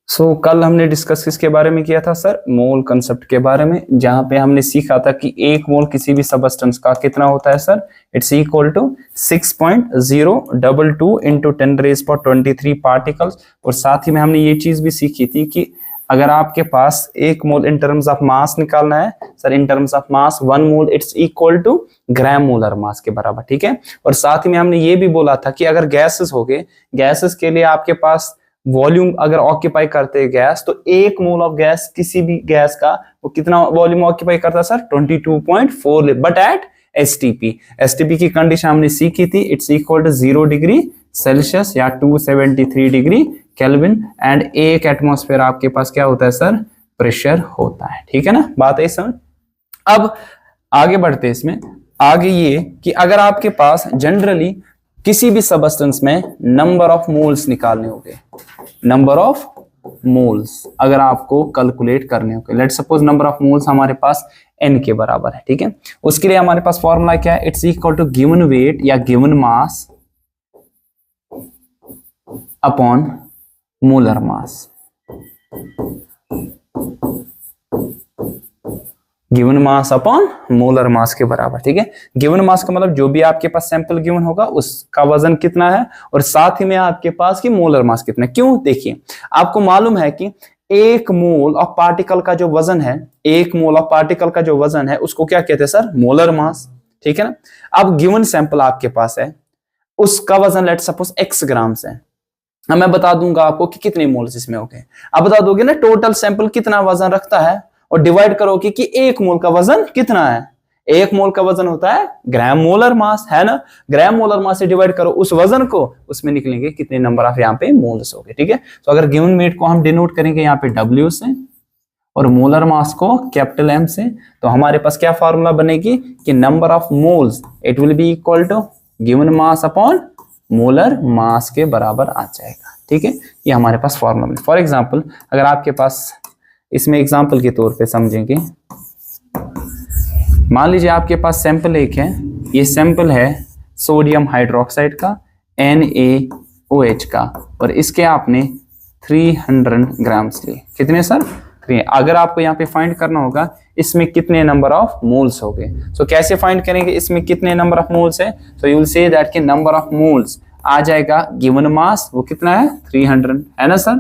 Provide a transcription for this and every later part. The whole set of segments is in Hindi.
कल हमने डिस्कस किसके बारे में किया था सर? मोल कंसेप्ट के बारे में, जहां पे हमने सीखा था कि एक मोल किसी भी सबस्टेंस का कितना होता है sir? It's equal to 6.022 into 10⁻23 particles. और साथ ही में हमने ये चीज भी सीखी थी कि अगर आपके पास एक मोल इन टर्म्स ऑफ मास निकालना है sir, in terms of mass 1 mole it's equal to gram molar mass के बराबर, ठीक है। और साथ ही में हमने ये भी बोला था कि अगर गैसेस हो गए, गैसेस के लिए आपके पास वॉल्यूम अगर ऑक्यूपाई करते हैं गैस, तो एक मोल ऑफ गैस किसी भी गैस का वो कितना वॉल्यूम ऑक्यूपाई करता है sir? 22.4, but at STP. STP की कंडीशन हमने सीखी थी, it's equal to 0 degree Celsius या 273 डिग्री केल्विन, एंड एक एटमॉस्फेयर आपके पास क्या होता है सर? प्रेशर होता है, ठीक है ना, बात है समझ। अब आगे बढ़ते हैं इसमें। आगे ये कि अगर आपके पास जनरली किसी भी सबस्टेंस में नंबर ऑफ मोल्स निकालने होंगे, नंबर ऑफ मोल्स अगर आपको कैलकुलेट करने होंगे, let's suppose number of moles हमारे पास n के बराबर है, ठीक है। उसके लिए हमारे पास फॉर्मूला क्या है? It's equal to given weight या given mass upon molar mass. Given mass upon molar mass के बराबर, ठीक है। गिवन मास का मतलब जो भी आपके पास सैंपल गिवन होगा उसका वजन कितना है, और साथ ही में आपके पास की मोलर मास कितना है। क्यों? देखिए, आपको मालूम है कि एक मोल ऑफ पार्टिकल का जो वजन है, एक मोल ऑफ पार्टिकल का जो वजन है उसको क्या कहते हैं सर? मोलर मास, ठीक है ना। अब गिवन सैंपल आपके पास है, उसका वजन लेट्स सपोज x ग्राम्स है। अब मैं बता दूंगा आपको कि कितने मोल्स इसमें हो गए। अब बता दोगे ना टोटल सैंपल कितना वजन रखता है, और डिवाइड करोगे कि एक मोल का वजन कितना है। एक मोल का वजन होता है ग्राम मोलर मास, है ना। ग्राम मोलर मास से डिवाइड करो उस वजन को, उसमें निकलेंगे कितने नंबर ऑफ यहाँ पे मोल्स हो गए, ठीक है। तो अगर गिवन वेट को हम डिनोट करेंगे यहाँ पे W से और मोलर मास को कैपिटल M से, तो हमारे पास क्या फॉर्मूला बनेगी कि number of moles it will be equal to given mass upon molar mass के बराबर आ जाएगा, ठीक है। ये हमारे पास फॉर्मूला। फॉर एग्जाम्पल अगर आपके पास इसमें एग्जाम्पल के तौर पे समझेंगे, मान लीजिए आपके पास सैंपल एक है, ये सैंपल है सोडियम हाइड्रोक्साइड का NaOH का, और इसके आपने 300 ग्राम्स लिए। कितने सर? 3। अगर आपको यहाँ पे फाइंड करना होगा इसमें कितने नंबर ऑफ मोल्स हो गए, सो कैसे फाइंड करेंगे इसमें कितने नंबर ऑफ मोल्स है? So you will say that कि नंबर ऑफ मोल्स आ जाएगा गिवन मास, वो कितना है? 300, है ना सर।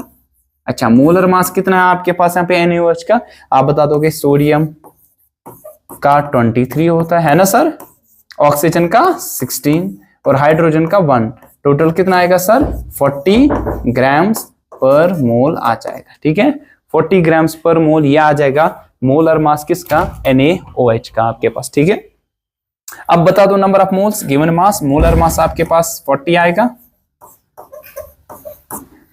अच्छा, मोलर मास कितना है आपके पास यहाँ पे NaOH का? आप बता दोगे सोडियम का 23 होता है ना सर, ऑक्सीजन का 16 और हाइड्रोजन का 1। टोटल कितना आएगा सर? 40 ग्राम्स पर मोल आ जाएगा, ठीक है। 40 ग्राम्स पर मोल ये आ जाएगा मोलर मास किसका? NaOH का आपके पास, ठीक है। अब बता दो number of moles given mass, molar mass आपके पास 40 आएगा।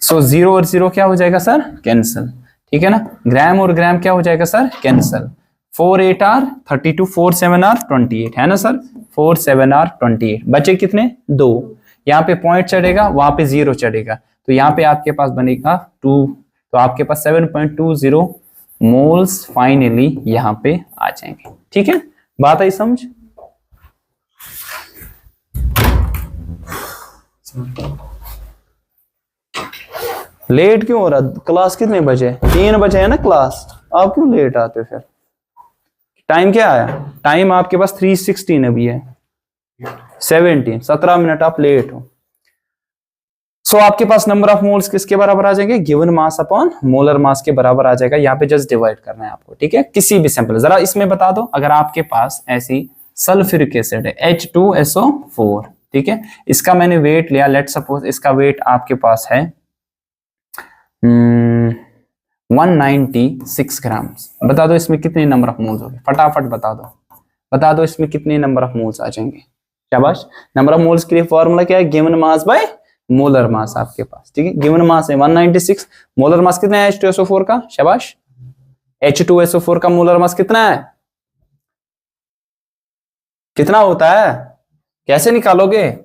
सो 0 और 0 क्या हो जाएगा सर? कैंसिल, ठीक है ना। ग्राम और ग्राम क्या हो जाएगा सर? कैंसिल। 4 8 आर 32, 4 7 आर 28, है ना सर। 4 7 आर 28, बचे कितने? 2। यहाँ पे पॉइंट चढ़ेगा, वहां पे 0 चढ़ेगा, तो यहाँ पे आपके पास बनेगा 2, तो आपके पास 7.20 मोल्स फाइनली यहाँ पे आ जाएंगे, ठीक है। बात आई समझ? लेट क्यों हो रहा? क्लास कितने बजे? 3 बजे है ना क्लास, आप क्यों लेट आते फिर? टाइम क्या आया? टाइम आपके पास 3:16 अभी है, 17 मिनट आप लेट हो। सो आपके पास नंबर ऑफ मोल्स किसके बराबर आ जाएंगे? Given mass upon molar mass के बराबर आ जाएगा। यहाँ पे जस्ट डिवाइड करना है आपको, ठीक है। किसी भी सैंपल, जरा इसमें बता दो, अगर आपके पास ऐसी सल्फ्यूरिक एसिड है H2SO4, ठीक है, इसका मैंने वेट लिया, लेट सपोज इसका वेट आपके पास है 196 ग्राम्स। बता दो इसमें कितने नंबर ऑफ मोल्स होंगे? फटाफट बता दो, बता दो इसमें कितने नंबर ऑफ मोल्स आ जाएंगे। शाबाश। नंबर ऑफ मोल्स के लिए फॉर्मूला क्या है? Given mass by molar mass आपके पास, ठीक है। गिवन मास है 196, मोलर मास कितना है H2SO4 का? शाबाश। H2SO4 का मोलर मास कितना है? कितना होता है? कैसे निकालोगे?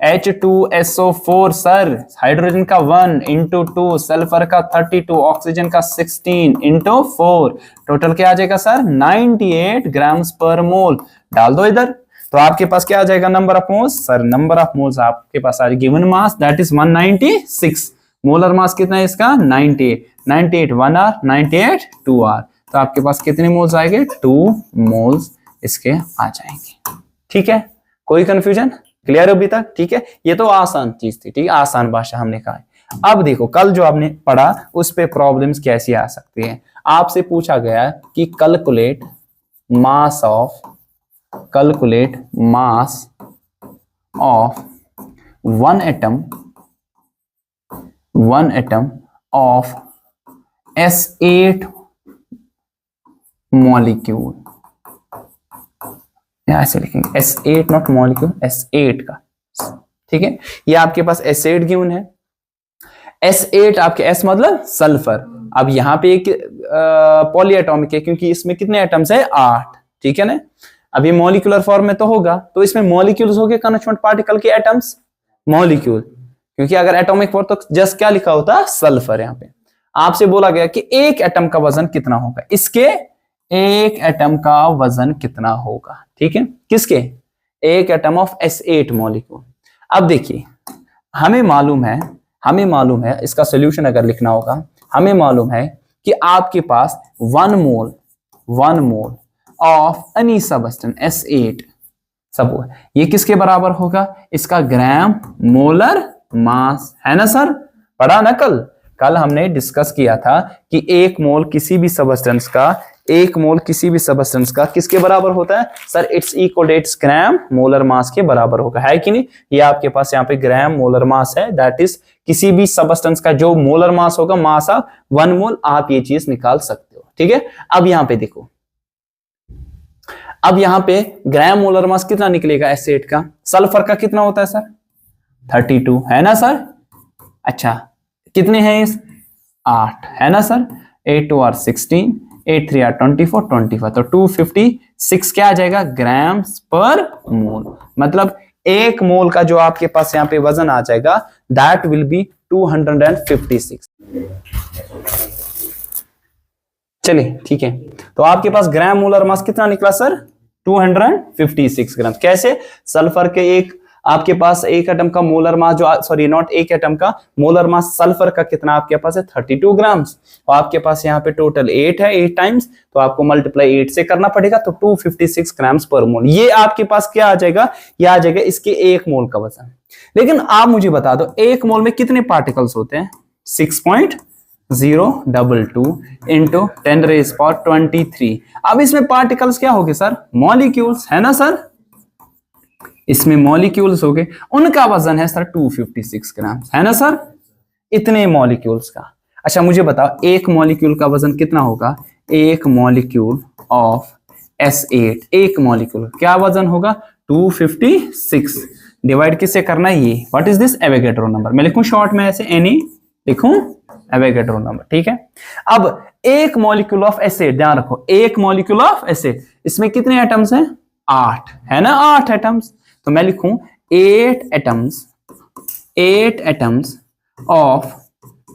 H2SO4 सर, हाइड्रोजन का 1 इंटू 2, सल्फर का 32, ऑक्सीजन का 16 इंटू 4, टोटल क्या आ जाएगा सर? 98 ग्राम्स पर मोल। डाल दो इधर, तो आपके पास क्या आ जाएगा number of moles? Sir number of moles आपके पास आ जाएगा given mass that is 196, molar mass कितना है इसका? 98। 98 1 आर, 98 2 आर, तो आपके पास कितने मोल्स आएंगे? 2 मोल्स इसके आ जाएंगे। ठीक है, कोई कंफ्यूजन? क्लियर अभी तक? ठीक है, ये तो आसान चीज थी, ठीक है, आसान भाषा हमने कहा है। अब देखो कल जो आपने पढ़ा उस पे प्रॉब्लम्स कैसी आ सकती हैं। आपसे पूछा गया कि calculate mass of one atom of S8 molecule, यहां से लिखेंगे S8 नॉट मॉलिक्यूल, S8 का, ठीक है। ये आपके पास S8 गिवन है। S8 आपके S मतलब सल्फर। अब यहाँ पे एक पॉली एटॉमिक है क्योंकि इसमें कितने एटम्स है? 8, ठीक है ना। अब ये मॉलिक्यूलर फॉर्म में तो होगा, तो इसमें मॉलिक्यूल्स हो गए कॉन्स्टिट्यूएंट पार्टिकल के एटम्स, मॉलिक्यूल, क्योंकि अगर एटॉमिक फॉर्म तो जस्ट क्या लिखा होता? सल्फर। यहाँ पे आपसे बोला गया कि एक एटम का वजन कितना होगा, इसके एक एटम का वजन कितना होगा, ठीक है, किसके? एक एटम ऑफ S8 मॉलिक्यूल। अब देखिए हमें मालूम है इसका सोल्यूशन अगर लिखना होगा, हमें मालूम है कि आपके पास 1 mole of any substance S8 सब, ये किसके बराबर होगा? इसका ग्राम मोलर मास, है ना सर? पढ़ा ना कल हमने डिस्कस किया था कि एक मोल किसी भी सबस्टेंस का किसके बराबर होता है sir? It's equal it's gram molar mass के बराबर होगा, है कि नहीं? ये आपके पास यहाँ पे ग्राम मोलर मास है, दैट इज किसी भी सबस्टेंस का जो मोलर मास होगा, मास ऑफ 1 मोल, आप ये चीज निकाल सकते हो, ठीक है। अब यहाँ पे देखो, अब यहाँ पे ग्राम मोलर मास कितना निकलेगा S8 का? सल्फर का कितना होता है सर? 32, है ना सर? अच्छा, कितने हैं इस? 8, है ना सर? 8 2 आर 16, 8 3 आर 24, तो 256 क्या आ जाएगा? ग्राम्स पर मोल। मतलब एक मोल का जो आपके पास यहाँ पे वजन आ जाएगा, दैट विल बी 256। चलिए ठीक है, तो आपके पास ग्राम मोलर मास कितना निकला सर? 256 ग्राम। कैसे? सल्फर के एक आपके पास एक एटम का मोलर मास जो सॉरी नॉट एक एटम का मोलर मास सल्फर का कितना आपके पास है? 32 ग्राम्स। और आपके पास यहाँ पे टोटल 8 है, 8 टाइम्स, तो आपको मल्टीप्लाई 8 से करना पड़ेगा, तो 256 ग्राम्स पर मोल। ये आपके पास क्या आ जाएगा? ये आ जाएगा इसके एक मोल का वजन। लेकिन आप मुझे बता दो एक मोल में कितने पार्टिकल्स होते हैं? 6.022 इंटू 10⁻23। अब इसमें पार्टिकल्स क्या हो गए सर? मॉलिक्यूल्स, है ना सर? इसमें मॉलिक्यूल्स हो गए, उनका वजन है सर 256 ग्राम, है ना सर? इतने मॉलिक्यूल्स का। अच्छा मुझे बताओ एक मॉलिक्यूल का वजन कितना होगा? एक मॉलिक्यूल ऑफ S8, एक मॉलिक्यूल क्या वजन होगा? 256। डिवाइड किससे करना है? ये what is this? Avogadro number. मैं लिखूं शॉर्ट में ऐसे एनी लिखूं? एवोगैड्रो नंबर, ठीक है। अब एक मॉलिक्यूल ऑफ S8, ध्यान रखो, एक मॉलिक्यूल ऑफ S8, इसमें कितने एटम्स हैं? 8, है ना? 8 एटम्स। तो मैं लिखूं 8 एटम्स ऑफ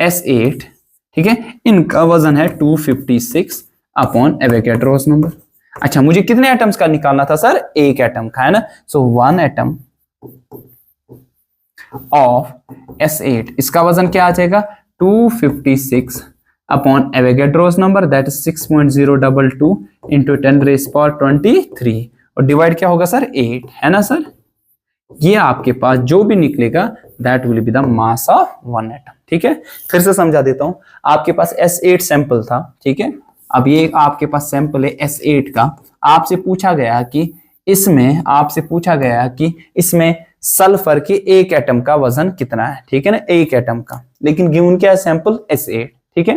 S8, ठीक है, इनका वजन है 256 अपॉन एवोगैड्रोस नंबर। अच्छा मुझे कितने एटम्स का निकालना था सर? एक एटम का, है ना? सो 1 एटम ऑफ S8, इसका वजन क्या आ जाएगा? 256 upon Avogadro's number, that is 6.022 into 10⁻23, और डिवाइड क्या होगा सर? 8, है ना सर? ये आपके पास जो भी निकलेगा that will be the mass of 1 atom, ठीक है। फिर से समझा देता हूं, आपके पास S8 सैंपल था, ठीक है। अब ये आपके पास सैंपल है S8 का। आपसे पूछा गया कि इसमें सल्फर के एक एटम का वजन कितना है, ठीक है ना, एक एटम का, लेकिन गिवन क्या है? सैंपल S8, ठीक है।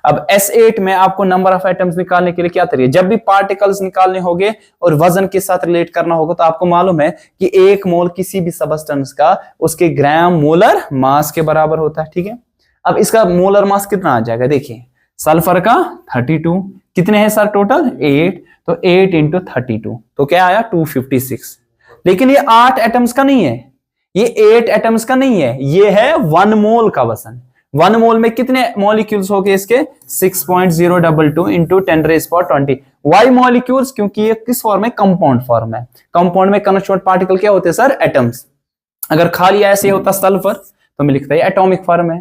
अब S8 में आपको नंबर ऑफ एटम्स निकालने के लिए क्या तरीका? जब भी पार्टिकल्स निकालने होंगे और वजन के साथ रिलेट करना होगा, तो आपको मालूम है कि एक मोल किसी भी सबस्टेंस का उसके ग्राम मोलर मास के बराबर होता है, ठीक है। अब इसका मोलर मास कितना आ जाएगा? देखिए सल्फर का 32, कितने हैं सर टोटल? 8, तो 8 इंटू 32, तो क्या आया? 256। लेकिन ये 8 एटम्स का नहीं है, ये 8 एटम्स का नहीं है, ये है 1 मोल का वजन। 1 मोल में कितने मॉलिक्यूल्स हो गए इसके? 6.022 इंटू 10⁻20। Y molecules? क्योंकि ये किस फॉर्म है? कंपाउंड फॉर्म है। कंपाउंड में कॉन्स्टिट्यूएंट पार्टिकल क्या होते हैं सर? एटम्स। अगर खाली ऐसे होता सल्फर तो मैं लिखता है एटॉमिक फॉर्म है।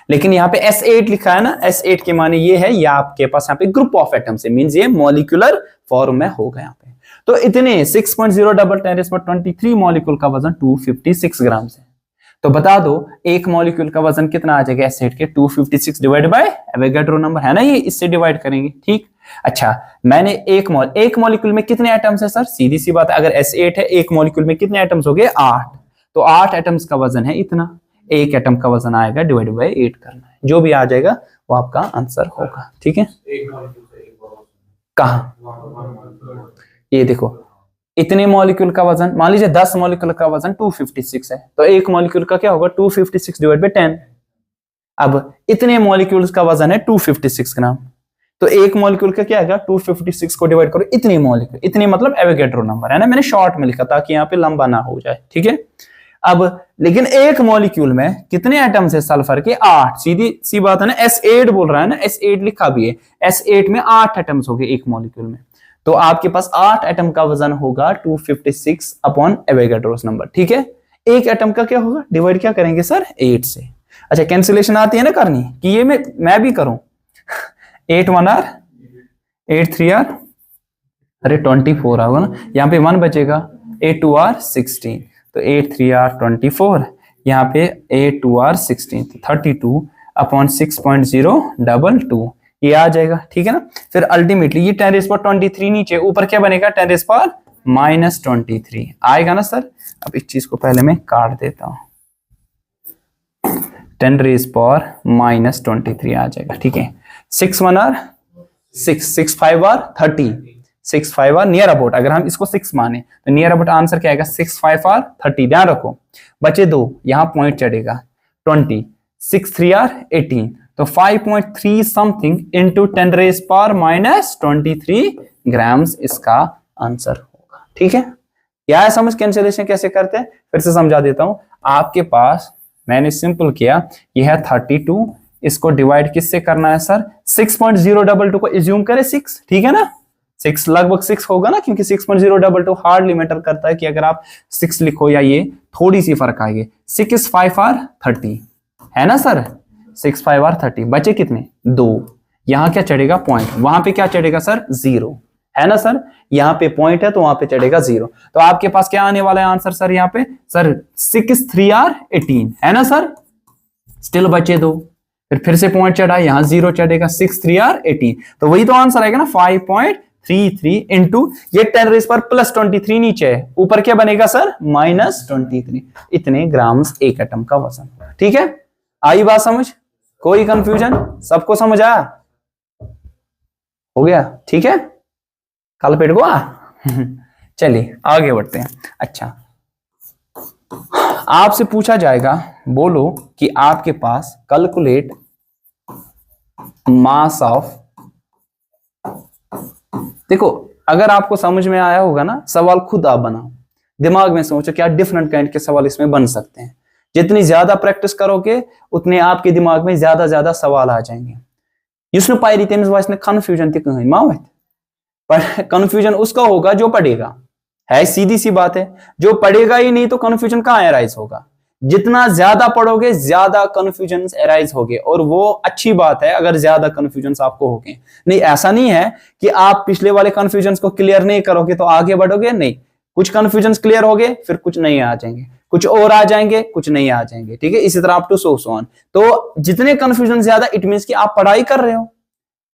लेकिन यहाँ पे S8 लिखा है ना, S8 के माने ये है, या आपके पास यहाँ पे ग्रुप ऑफ एटम्स है, मींस ये मॉलिक्यूलर फॉर्म में होगा यहाँ पे। तो इतने 6.0 × 10⁻23 मॉलिक्यूल का वजन 256 ग्राम है। तो बता दो एक मॉलिक्यूल का वजन कितना आ जाएगा एसिड के, 256 डिवाइड बाय एवोगाड्रो नंबर है ना, ये इससे डिवाइड करेंगे, ठीक। अच्छा, मैंने एक मॉलिक्यूल में कितने एटम्स है सर, सीधी सी बात है, अगर S8 है, एक मॉलिक्यूल में कितने एटम्स हो गए, 8, तो 8 एटम्स का वजन है इतना, एक एटम का वजन आएगा डिवाइड बाय 8 करना है, जो भी आ जाएगा वो आपका आंसर होगा, ठीक है। कहा, ये देखो इतने मॉलिक्यूल का वजन, मान लीजिए 10 मॉलिक्यूल का वजन 256 है, तो एक मॉलिक्यूल का क्या होगा, 256 डिवाइड बाय 10। अब इतने मॉलिक्यूल्स का वजन है 256 ग्राम, तो एक मॉलिक्यूल का क्या है, 256 को डिवाइड करो इतनी मॉलिक्यूल, इतनी मतलब एवोगाड्रो नंबर है ना, मैंने शॉर्ट में लिखा ताकि यहाँ पे लंबा ना हो जाए, ठीक है। अब लेकिन एक मॉलिक्यूल में कितने एटम्स है सल्फर के, 8, सीधी सी बात है ना, S8 बोल रहा है ना, S8 लिखा भी है, S8 में 8 एटम्स हो गए एक मॉलिक्यूल में, तो आपके पास 8 एटम का वजन होगा 256 अपॉन एवोगाड्रोस नंबर, ठीक है। एक एटम का क्या होगा, डिवाइड क्या करेंगे सर, 8 से। अच्छा, कैंसिलेशन आती है ना करनी, कि ये मैं भी करूं 8 1 r 8 3 r, अरे 24 होगा ना, यहाँ पे 1 बचेगा, 8 2 r 16, तो 8 3 r 24, यहाँ पे 8 2 r 16, 32 अपॉन 6.022 ये आ जाएगा, ठीक है ना। फिर अल्टीमेटली ये 10⁻23 नीचे, ऊपर क्या बनेगा, 10⁻⁻23 आएगा ना सर। अब इस चीज को पहले मैं काट देता हूं, 10⁻⁻23 आ जाएगा, ठीक है। 6 1 r 6, 6 5 r 30, 6 5 r near about, अगर हम इसको 6 माने तो नियर अबाउट आंसर क्या आएगा, 6 5 r 30, ध्यान रखो बचे 2, यहां पॉइंट चढ़ेगा 20, 6 3 r 18, तो 5.3 समथिंग इंटू 10⁻⁻23 ग्राम्स इसका आंसर होगा, ठीक है। क्या है समझ, कैंसिलेशन कैसे करते हैं, फिर से समझा देता हूं। आपके पास मैंने सिंपल किया, यह है 32, इसको डिवाइड किससे करना है सर, 6.022 को एज्यूम करें 6, ठीक है ना, 6 लगभग 6 होगा ना, क्योंकि 6.022 हार्डली मैटर करता है कि अगर आप 6 लिखो या ये थोड़ी सी फर्क आएगी। 6 5 r 30 है ना सर, 6 5 r 30, बचे कितने 2, यहां क्या चढ़ेगा पॉइंट, वहां पे क्या चढ़ेगा सर 0, है ना सर, यहाँ पे पॉइंट है तो वहां पे चढ़ेगा 0, तो आपके पास क्या आने वाला है आंसर सर, यहाँ पे सर 6 3 r 18 है ना सर, स्टिल बचे 2, फिर से पॉइंट चढ़ा, यहाँ 0 चढ़ेगा, 6 3 r 18, तो वही तो आंसर आएगा ना 5.33 इंटू ये 10⁻+23 नीचे है, ऊपर क्या बनेगा सर -23, इतने ग्राम्स एक एटम का वजन, ठीक है। आई बात समझ, कोई कंफ्यूजन, सबको समझ आया, हो गया, ठीक है, कल पेट को चलिए आगे बढ़ते हैं। अच्छा, आपसे पूछा जाएगा, बोलो कि आपके पास कैलकुलेट मास ऑफ, देखो अगर आपको समझ में आया होगा ना, सवाल खुद आप बनाओ, दिमाग में सोचो क्या डिफरेंट काइंड के सवाल इसमें बन सकते हैं। जितनी ज्यादा प्रैक्टिस करोगे उतने आपके दिमाग में ज्यादा सवाल आ जाएंगे। युष्ण पायरी तेमिस वाइस ने कंफ्यूजन थी कहीं मावत, पर कंफ्यूजन उसका होगा जो पढ़ेगा, है सीधी सी बात है, जो पढ़ेगा ही नहीं तो कंफ्यूजन कहां एराइज होगा। जितना ज्यादा पढ़ोगे ज्यादा कंफ्यूजन एराइज होगे, और वो अच्छी बात है अगर ज्यादा कंफ्यूजन आपको होंगे। नहीं, ऐसा नहीं है कि आप पिछले वाले कंफ्यूजन को क्लियर नहीं करोगे तो आगे बढ़ोगे, नहीं, कुछ कंफ्यूजन क्लियर हो गए फिर कुछ नहीं आ जाएंगे, कुछ और आ जाएंगे, कुछ नहीं आ जाएंगे, ठीक है। इसी तरह आप टू सो ऑन, तो जितने कंफ्यूजन ज्यादा इट मींस कि आप पढ़ाई कर रहे हो।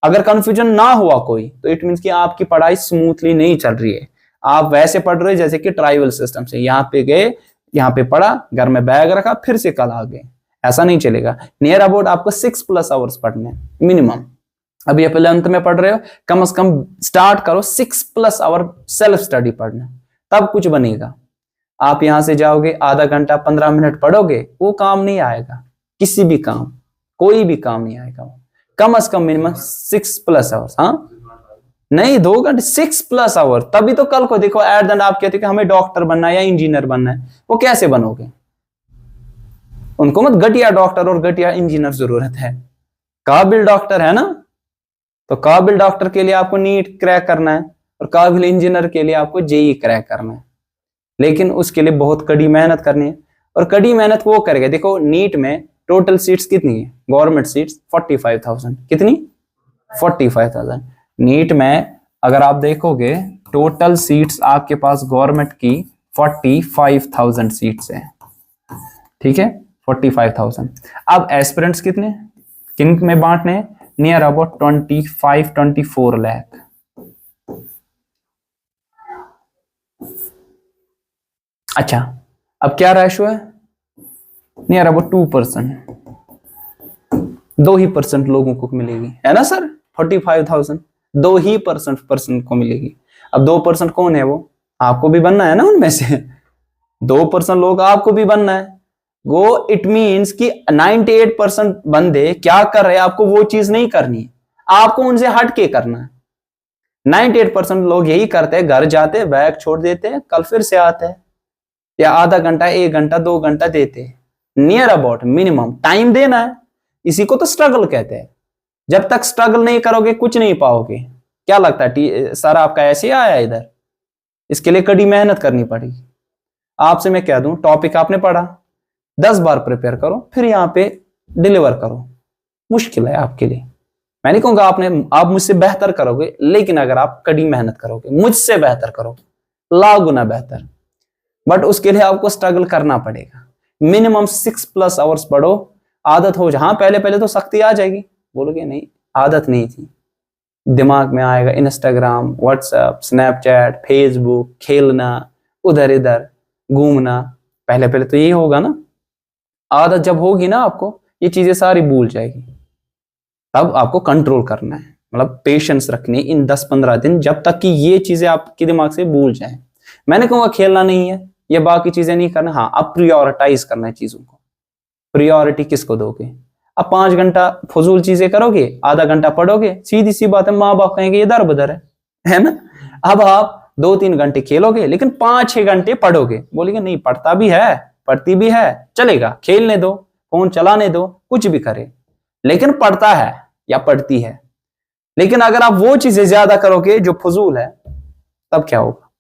अगर कंफ्यूजन ना हुआ कोई तो इट मींस कि आपकी पढ़ाई स्मूथली नहीं चल रही है, आप वैसे पढ़ रहे हो जैसे कि ट्राइवल सिस्टम से, यहाँ पे गए, यहाँ पे पढ़ा, घर में बैग रखा, फिर से कल आ गए, ऐसा नहीं चलेगा। नियर अबाउट आपको 6+ आवर्स पढ़ने मिनिमम। अभी आप 11th में पढ़ रहे हो, कम से कम स्टार्ट करो 6+ आवर सेल्फ स्टडी पढ़ना, तब कुछ बनेगा। आप यहां से जाओगे आधा घंटा 15 मिनट पढ़ोगे, वो काम नहीं आएगा, किसी भी काम, कोई भी काम नहीं आएगा। कम से कम मिनिमम 6+ आवर्स, हाँ नहीं 2 घंटे, 6+ आवर, तभी तो कल को देखो एट द एंड आप कहते हो कि हमें डॉक्टर बनना है या इंजीनियर बनना है, वो कैसे बनोगे। उनको मत घटिया डॉक्टर और घटिया इंजीनियर जरूरत है, काबिल डॉक्टर है ना, तो काबिल डॉक्टर के लिए आपको नीट क्रैक करना है और काबिल इंजीनियर के लिए आपको जेई क्रैक करना है, लेकिन उसके लिए बहुत कड़ी मेहनत करनी है। और कड़ी मेहनत वो करेगा, देखो नीट में टोटल सीट्स कितनी है गवर्नमेंट सीट्स 45,000। कितनी 45,000। नीट में अगर आप देखोगे टोटल सीट्स आपके पास गवर्नमेंट की 45,000 सीट्स है, ठीक है 45,000। अब एस्पिरेंट्स कितने किन में बांटने हैं, नियर अबाउट 24 लाख। अच्छा अब क्या रेशो है, नियर अबाउट 2%, 2% लोगों को मिलेगी, है ना सर 45,000 2% को मिलेगी। अब 2% कौन है, वो आपको भी बनना है ना उनमें से 2% लोग आपको भी बनना है। वो इट मीन्स कि 98% बंदे क्या कर रहे हैं, आपको वो चीज नहीं करनी है, आपको उनसे हट के करना है। 98% लोग यही करते हैं, घर जाते बैग छोड़ देते हैं, कल फिर से आते हैं, या आधा घंटा 1 घंटा 2 घंटा देते हैं। नियर अबाउट मिनिमम टाइम देना है, इसी को तो स्ट्रगल कहते हैं। जब तक स्ट्रगल नहीं करोगे कुछ नहीं पाओगे। क्या लगता है सर आपका ऐसे ही आया इधर, इसके लिए कड़ी मेहनत करनी पड़ेगी। आपसे मैं कह दूं टॉपिक आपने पढ़ा 10 बार प्रिपेयर करो, फिर यहाँ पे डिलीवर करो, मुश्किल है आपके लिए। मैं नहीं कहूंगा आप मुझसे बेहतर करोगे, लेकिन अगर आप कड़ी मेहनत करोगे मुझसे बेहतर करोगे, लाख गुना बेहतर। बट उसके लिए आपको स्ट्रगल करना पड़ेगा। मिनिमम 6+ आवर्स पढ़ो, आदत हो जहां पहले पहले तो सख्ती आ जाएगी, बोलोगे नहीं आदत नहीं थी, दिमाग में आएगा इंस्टाग्राम व्हाट्सएप स्नैपचैट फेसबुक, खेलना उधर इधर घूमना, पहले पहले तो यही होगा ना। आदत जब होगी ना आपको ये चीजें सारी भूल जाएगी। तब आपको कंट्रोल करना है, मतलब पेशेंस रखनी इन 10-15 दिन, जब तक कि ये चीजें आपके दिमाग से भूल जाए। मैंने कहूँगा खेलना नहीं है, ये बाकी चीजें नहीं करना, हाँ अब प्रियोरिटाइज करना है चीजों को। प्रियोरिटी किसको दोगे, अब 5 घंटा फजूल चीजें करोगे, आधा घंटा पढ़ोगे, सीधी सी बात है माँ बाप कहेंगे ये दर बदर है ना। अब आप 2-3 घंटे खेलोगे लेकिन 5-6 घंटे पढ़ोगे, बोलेंगे नहीं पढ़ता भी है पढ़ती भी है, चलेगा खेलने दो फोन चलाने दो कुछ भी करे, लेकिन पढ़ता है या पढ़ती है। लेकिन अगर आप वो चीजें ज्यादा करोगे जो फजूल है, तब क्या होगा,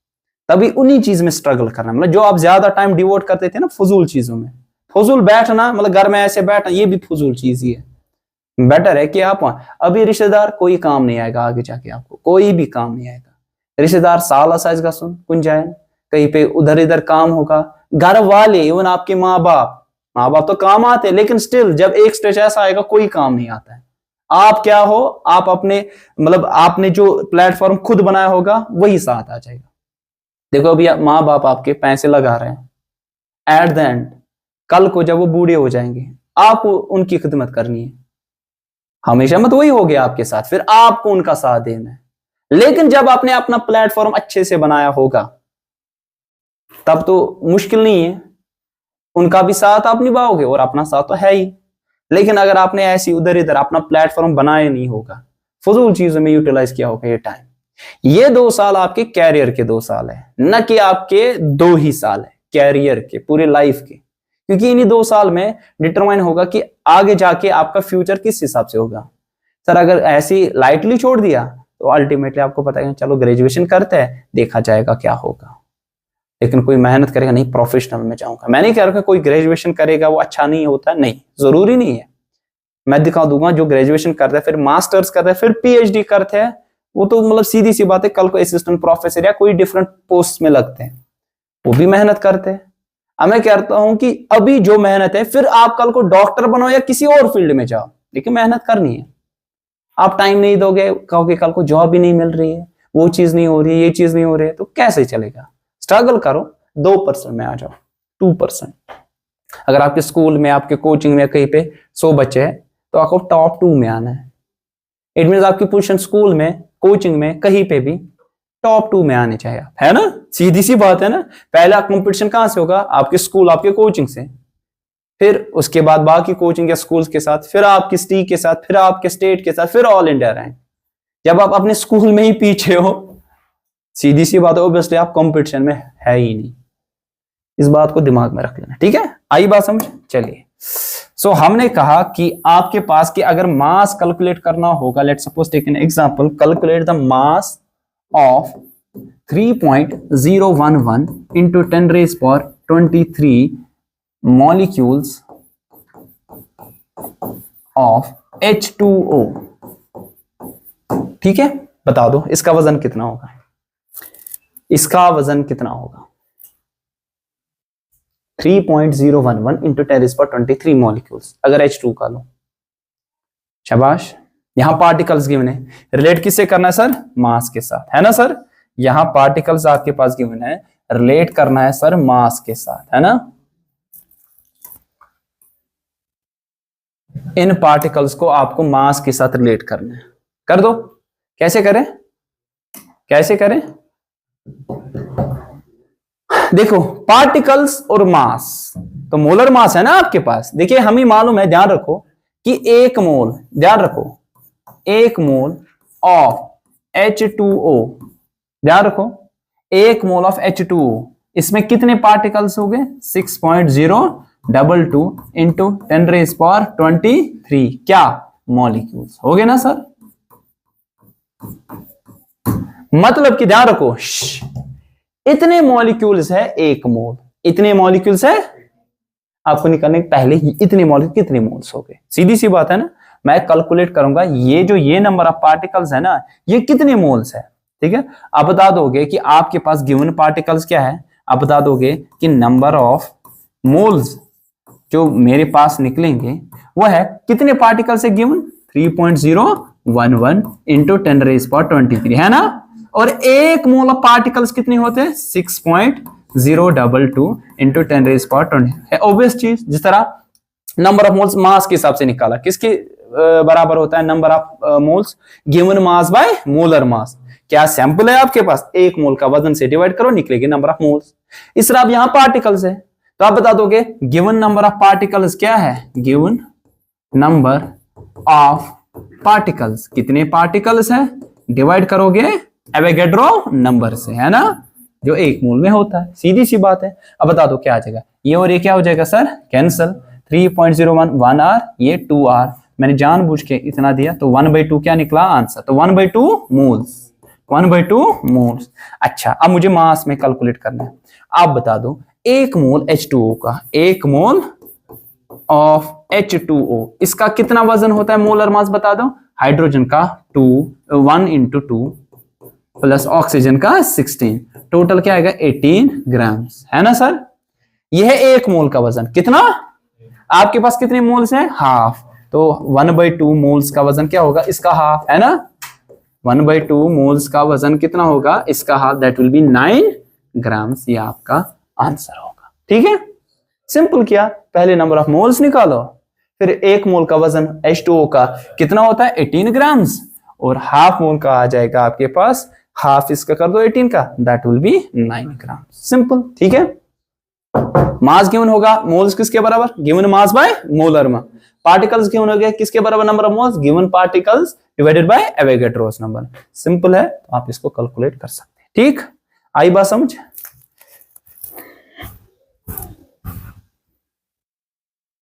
तभी उन्हीं चीज में स्ट्रगल करना, मतलब जो आप ज्यादा टाइम डिवोट करते थे ना फजूल चीजों में, फजूल बैठना मतलब घर में ऐसे बैठना ये भी फजूल चीज ही है। बेटर है कि आप अभी रिश्तेदार कोई काम नहीं आएगा, आगे जाके आपको कोई भी काम नहीं आएगा। रिश्तेदार साल साइज का सुन कुन जाए, कहीं पे उधर इधर काम होगा, घर वाले इवन आपके माँ बाप तो काम आते हैं, लेकिन स्टिल जब एक स्टेज ऐसा आएगा कोई काम नहीं आता है। आप क्या हो, आप अपने मतलब आपने जो प्लेटफॉर्म खुद बनाया होगा वही साथ आ जाएगा। देखो अभी माँ बाप आपके पैसे लगा रहे हैं, एट द एंड कल को जब वो बूढ़े हो जाएंगे आपको उनकी खिदमत करनी है, हमेशा मत वही हो गया आपके साथ, फिर आपको उनका साथ देना है। लेकिन जब आपने अपना प्लेटफॉर्म अच्छे से बनाया होगा तब तो मुश्किल नहीं है, उनका भी साथ आप निभाओगे और अपना साथ तो है ही। लेकिन अगर आपने ऐसी उधर इधर अपना प्लेटफॉर्म बनाया नहीं होगा, फजूल चीजों में यूटिलाइज किया होगा ये टाइम, ये 2 साल आपके कैरियर के 2 साल है, न कि आपके 2 ही साल है कैरियर के पूरे लाइफ के। क्योंकि इन्हीं 2 साल में डिटरमाइन होगा कि आगे जाके आपका फ्यूचर किस हिसाब से होगा। सर अगर ऐसी लाइटली छोड़ दिया तो अल्टीमेटली आपको पता है चलो ग्रेजुएशन करते हैं देखा जाएगा क्या होगा, लेकिन कोई मेहनत करेगा नहीं प्रोफेशनल में जाऊंगा। मैं नहीं कह रहा कोई ग्रेजुएशन करेगा वो अच्छा नहीं होता, नहीं जरूरी नहीं है। मैं दिखा दूंगा जो ग्रेजुएशन करते हैं फिर मास्टर्स करते हैं फिर पीएचडी करते हैं, वो तो मतलब सीधी सी बात है कल को असिस्टेंट प्रोफेसर या कोई डिफरेंट पोस्ट में लगते हैं, वो भी मेहनत करते हैं। अब मैं कहता हूं कि अभी जो मेहनत है फिर आप कल को डॉक्टर बनो या किसी और फील्ड में जाओ, लेकिन मेहनत करनी है। आप टाइम नहीं दोगे, कहोगे कल को जॉब भी नहीं मिल रही है, वो चीज नहीं हो रही है, ये चीज नहीं हो रही है, तो कैसे चलेगा। स्ट्रगल करो, 2% में आ जाओ, 2%। अगर आपके स्कूल में आपके कोचिंग में कहीं पे 100 बच्चे हैं तो आपको टॉप 2 में आना है। इट मीन आपकी पोजीशन स्कूल में कोचिंग में कहीं पे भी टॉप 2 में आने चाहिए, है ना, सीधी सी बात है ना। पहला कंपटीशन कहां से होगा, आपके स्कूल आपके कोचिंग से, फिर उसके बाद बाकी कोचिंग या स्कूल्स के साथ, फिर आपकी सिटी के साथ, फिर आपके स्टेट के साथ, फिर ऑल इंडिया रैंक। जब आप अपने स्कूल में ही पीछे हो, सीधी सी बात है ऑब्वियसली आप कंपटीशन में है ही नहीं। इस बात को दिमाग में रख लेना, ठीक है। आई बात समझ। चलिए सो हमने कहा कि आपके पास कि अगर मास कैलकुलेट करना होगा, let's suppose take an example, calculate the mass of 3.011 into 10 raised power 23 molecules of H2O। ठीक है, बता दो इसका वजन कितना होगा, इसका वजन कितना होगा। 3.011 इंटू 10⁻23 मॉलिक्यूल्स अगर H2 का लो। शाबाश, यहां पार्टिकल्स गिवन है, रिलेट किससे करना है सर, मास के साथ, है ना सर। यहां पार्टिकल्स आपके पास गिवन है, रिलेट करना है सर मास के साथ, है ना। इन पार्टिकल्स को आपको मास के साथ रिलेट करना है, कर दो। कैसे करें, कैसे करें, देखो पार्टिकल्स और मास, तो मोलर मास है ना आपके पास। देखिए हमें मालूम है, ध्यान रखो कि एक मोल, ध्यान रखो, एक मोल ऑफ H2O, ध्यान रखो एक मोल ऑफ H2O, इसमें कितने पार्टिकल्स हो गए, 6.022 इंटू 10⁻23 क्या मॉलिक्यूल्स हो गए ना सर। मतलब कि ध्यान रखो, इतने मॉलिक्यूल्स है एक मोल, इतने मॉलिक्यूल्स है, आपको निकालने के पहले ही इतने मॉलिक्यूल कितने मोल्स हो गए, सीधी सी बात है ना। मैं कैलकुलेट करूंगा ये जो ये नंबर ऑफ पार्टिकल्स है ना, ये कितने मोल्स है। ठीक है, आप बता दोगे कि आपके पास गिवन पार्टिकल्स क्या है, आप बता दोगे कि नंबर ऑफ मोल्स जो मेरे पास निकलेंगे वो है कितने पार्टिकल से गिवन, 3.011 इंटू 10⁻23 है ना। और एक मोल ऑफ पार्टिकल्स कितने होते हैं, 6.022 इंटू 10⁻20 है ऑब्वियस चीज। जिस तरह नंबर ऑफ मोल्स मास के हिसाब से निकाला, किसके बराबर होता है, number of moles given mass by molar mass. क्या सैंपल है आपके पास, एक मोल का वजन से डिवाइड करो, निकलेगी नंबर ऑफ मोल्स। इस तरह अब यहां पार्टिकल्स है, तो आप बता दोगे गिवन नंबर ऑफ पार्टिकल्स क्या है, गिवन नंबर ऑफ पार्टिकल्स, कितने पार्टिकल्स है, डिवाइड करोगे एवोगैड्रो नंबर से, है ना, जो एक मोल में होता है, सीधी सी बात है। अब बता दो क्या आ जाएगा, ये और ये क्या हो जाएगा सर, कैंसल। 3.01 1R, ये 2R, मैंने जानबूझ के इतना दिया, तो 1/2 क्या निकला आंसर, तो 1/2 मोल्स, 1/2 मोल्स। अच्छा, अब मुझे मास में कैलकुलेट करना है। आप बता दो एक मोल H2O का, एक मोल ऑफ H2O, इसका कितना वजन होता है, मोलर मास बता दो। हाइड्रोजन का 1 इंटू 2 प्लस ऑक्सीजन का 16, टोटल क्या आएगा 18 ग्राम्स, है ना सर। यह है एक मोल का वजन, कितना, आपके पास कितने मोल्स हैं, हाफ, तो 1/2 मोल्स का वजन क्या होगा, इसका हाफ, है ना। 1/2 मोल्स का वजन कितना होगा, इसका half, that will be 9 grams, ये आपका आंसर होगा। ठीक है, सिंपल किया, पहले नंबर ऑफ मोल्स निकालो, फिर एक मोल का वजन H2O का कितना होता है 18 ग्राम्स, और हाफ मोल का आ जाएगा आपके पास, हाफ इसका कर दो 18 का, that will be 9 gram, simple. ठीक है, मास गिवन होगा, मोल्स किसके बराबर, given mass by molar mass. Particles given हो गया किसके बराबर, number of moles given particles divided by Avogadro's number. Simple है, तो आप इसको कैलकुलेट कर सकते हैं। ठीक, आई बात समझ।